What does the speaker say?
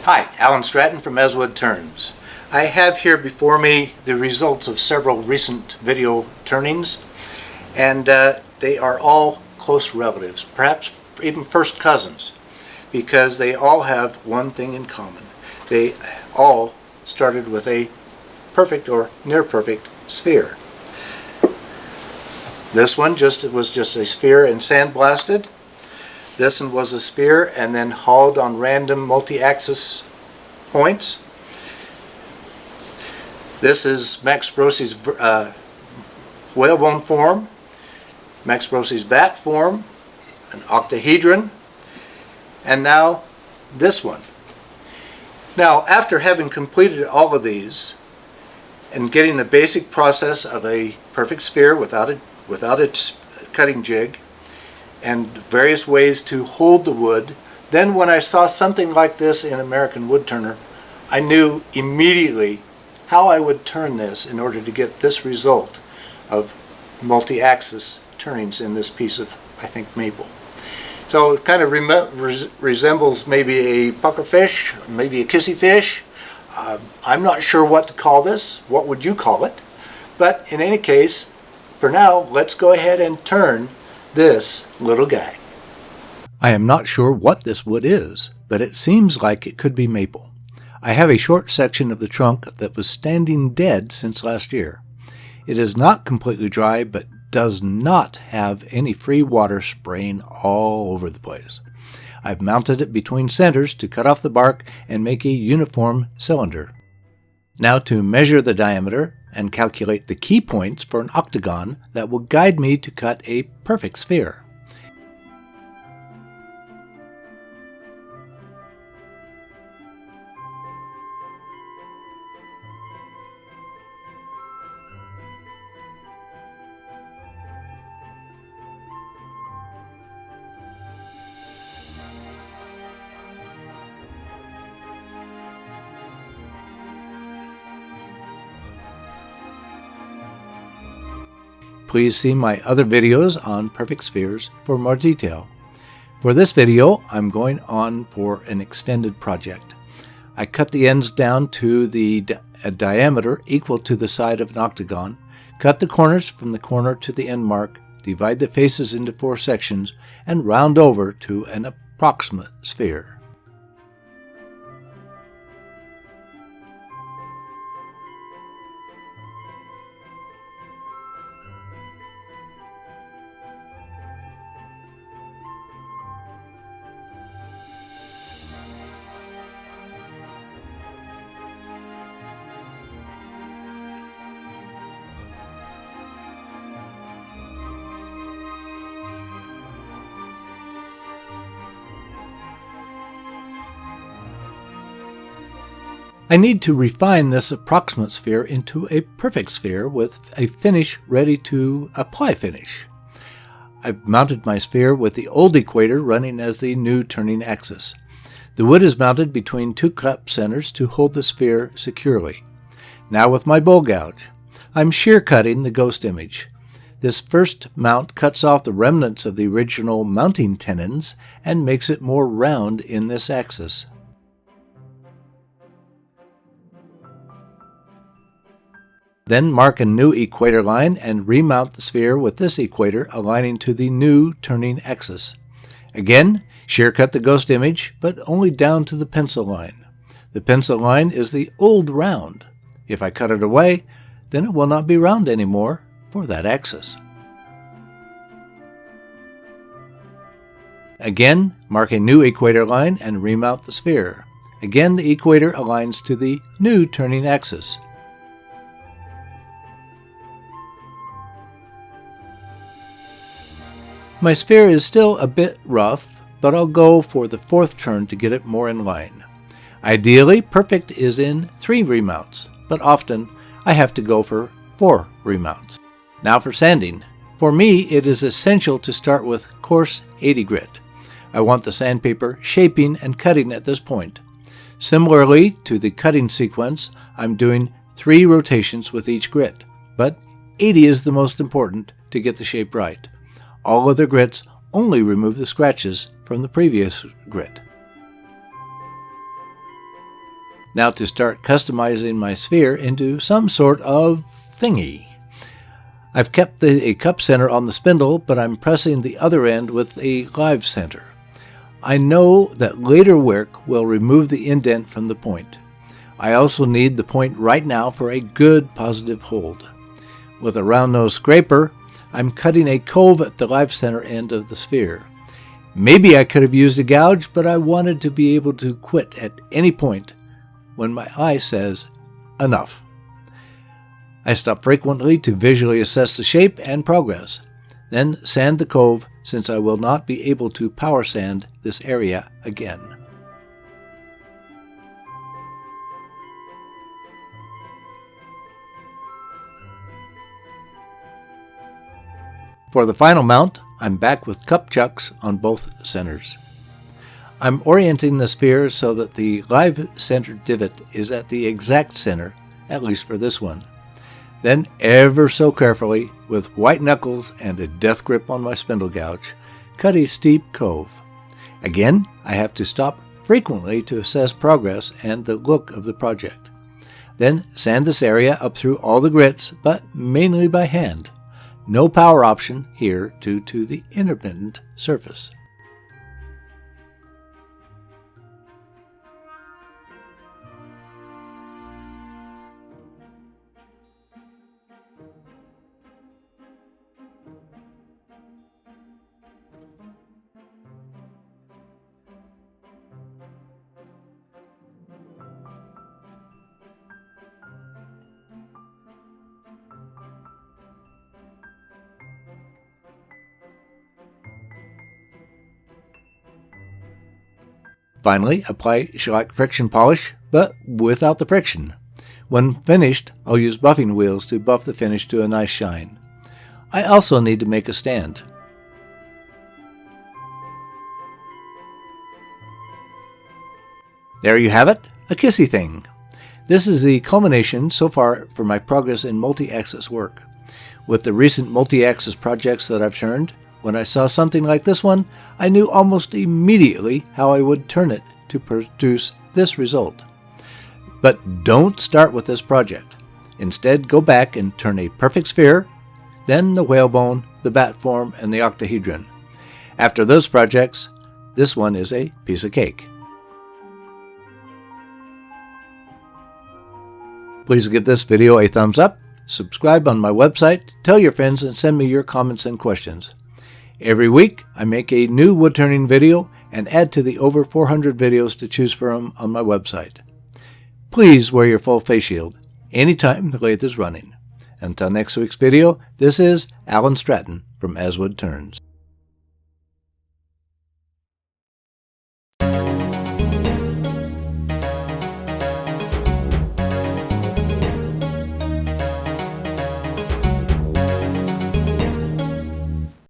Hi, Alan Stratton from Woodturning. I have here before me the results of several recent video turnings, and they are all close relatives, perhaps even first cousins, because they all have one thing in common. They all started with a perfect or near perfect sphere. This one was just a sphere and sandblasted. This one was a sphere and then hauled on random multi-axis points. This is Max Brosi's whalebone form, Max Brosi's bat form, an octahedron, and now this one. Now, after having completed all of these and getting the basic process of a perfect sphere without its cutting jig, and various ways to hold the wood, then when I saw something like this in American Woodturner, I knew immediately how I would turn this in order to get this result of multi-axis turnings in this piece of, I think, maple. So it kind of resembles maybe a puckerfish, maybe a kissy fish. I'm not sure what to call this. What would you call it? But in any case, for now, let's go ahead and turn this little guy. I am not sure what this wood is, but it seems like it could be maple. I have a short section of the trunk that was standing dead since last year. It is not completely dry, but does not have any free water spraying all over the place. I've mounted it between centers to cut off the bark and make a uniform cylinder. Now to measure the diameter and calculate the key points for an octagon that will guide me to cut a perfect sphere. Please see my other videos on perfect spheres for more detail. For this video, I'm going on for an extended project. I cut the ends down to a diameter equal to the side of an octagon, cut the corners from the corner to the end mark, divide the faces into 4 sections, and round over to an approximate sphere. I need to refine this approximate sphere into a perfect sphere with a finish ready to apply finish. I've mounted my sphere with the old equator running as the new turning axis. The wood is mounted between 2 cup centers to hold the sphere securely. Now with my bowl gouge, I'm shear cutting the ghost image. This first mount cuts off the remnants of the original mounting tenons and makes it more round in this axis. Then mark a new equator line and remount the sphere with this equator aligning to the new turning axis. Again, shear cut the ghost image, but only down to the pencil line. The pencil line is the old round. If I cut it away, then it will not be round anymore for that axis. Again, mark a new equator line and remount the sphere. Again, the equator aligns to the new turning axis. My sphere is still a bit rough, but I'll go for the 4th turn to get it more in line. Ideally, perfect is in 3 remounts, but often I have to go for 4 remounts. Now for sanding. For me, it is essential to start with coarse 80 grit. I want the sandpaper shaping and cutting at this point. Similarly to the cutting sequence, I'm doing 3 rotations with each grit, but 80 is the most important to get the shape right. All other grits only remove the scratches from the previous grit. Now to start customizing my sphere into some sort of thingy. I've kept a cup center on the spindle, but I'm pressing the other end with a live center. I know that later work will remove the indent from the point. I also need the point right now for a good positive hold. With a round nose scraper, I'm cutting a cove at the live center end of the sphere. Maybe I could have used a gouge, but I wanted to be able to quit at any point when my eye says, enough. I stop frequently to visually assess the shape and progress, then sand the cove since I will not be able to power sand this area again. For the final mount, I'm back with cup chucks on both centers. I'm orienting the sphere so that the live center divot is at the exact center, at least for this one. Then, ever so carefully, with white knuckles and a death grip on my spindle gouge, cut a steep cove. Again, I have to stop frequently to assess progress and the look of the project. Then sand this area up through all the grits, but mainly by hand. No power option here due to the intermittent surface. Finally, apply shellac friction polish, but without the friction. When finished, I'll use buffing wheels to buff the finish to a nice shine. I also need to make a stand. There you have it, a kissy thing. This is the culmination so far for my progress in multi-axis work. With the recent multi-axis projects that I've turned, when I saw something like this one, I knew almost immediately how I would turn it to produce this result. But don't start with this project. Instead, go back and turn a perfect sphere, then the whalebone, the bat form, and the octahedron. After those projects, this one is a piece of cake. Please give this video a thumbs up, subscribe on my website, tell your friends, and send me your comments and questions. Every week, I make a new woodturning video and add to the over 400 videos to choose from on my website. Please wear your full face shield anytime the lathe is running. Until next week's video, this is Alan Stratton from As Wood Turns.